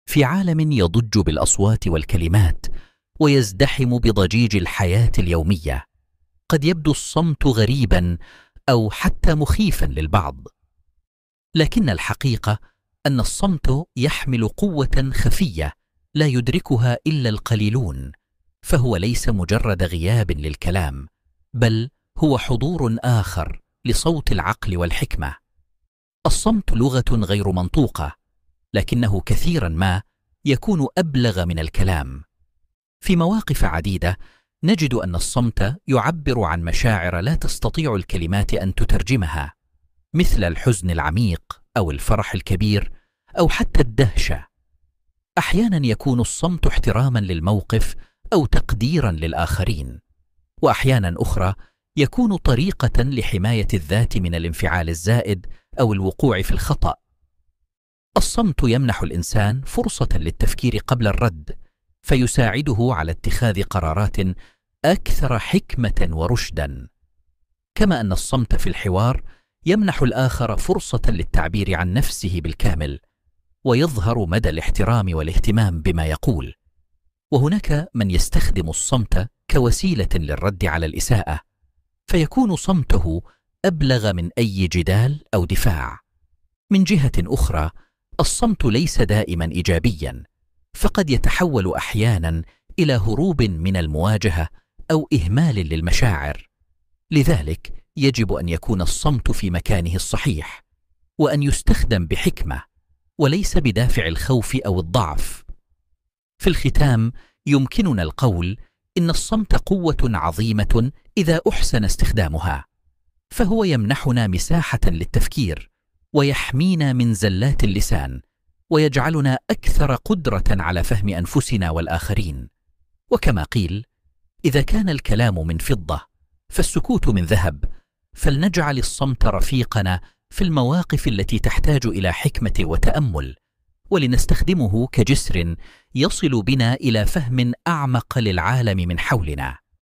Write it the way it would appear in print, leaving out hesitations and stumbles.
في عالم يضج بالأصوات والكلمات ويزدحم بضجيج الحياة اليومية، قد يبدو الصمت غريبا أو حتى مخيفا للبعض، لكن الحقيقة أن الصمت يحمل قوة خفية لا يدركها إلا القليلون، فهو ليس مجرد غياب للكلام، بل هو حضور آخر لصوت العقل والحكمة. الصمت لغة غير منطوقة، لكنه كثيرا ما يكون أبلغ من الكلام. في مواقف عديدة نجد أن الصمت يعبر عن مشاعر لا تستطيع الكلمات أن تترجمها، مثل الحزن العميق أو الفرح الكبير أو حتى الدهشة. أحيانا يكون الصمت احتراما للموقف أو تقديرا للآخرين، وأحيانا أخرى يكون طريقة لحماية الذات من الانفعال الزائد أو الوقوع في الخطأ. الصمت يمنح الإنسان فرصة للتفكير قبل الرد، فيساعده على اتخاذ قرارات أكثر حكمة ورشدا، كما أن الصمت في الحوار يمنح الآخر فرصة للتعبير عن نفسه بالكامل، ويظهر مدى الاحترام والاهتمام بما يقول. وهناك من يستخدم الصمت كوسيلة للرد على الإساءة، فيكون صمته أبلغ من أي جدال أو دفاع. من جهة أخرى، الصمت ليس دائما إيجابيا، فقد يتحول أحيانا إلى هروب من المواجهة أو إهمال للمشاعر. لذلك يجب أن يكون الصمت في مكانه الصحيح، وأن يستخدم بحكمة وليس بدافع الخوف أو الضعف. في الختام، يمكننا القول إن الصمت قوة عظيمة إذا أحسن استخدامها، فهو يمنحنا مساحة للتفكير، ويحمينا من زلات اللسان، ويجعلنا أكثر قدرة على فهم أنفسنا والآخرين. وكما قيل: إذا كان الكلام من فضة فالسكوت من ذهب، فلنجعل الصمت رفيقنا في المواقف التي تحتاج إلى حكمة وتأمل، ولنستخدمه كجسر يصل بنا إلى فهم أعمق للعالم من حولنا.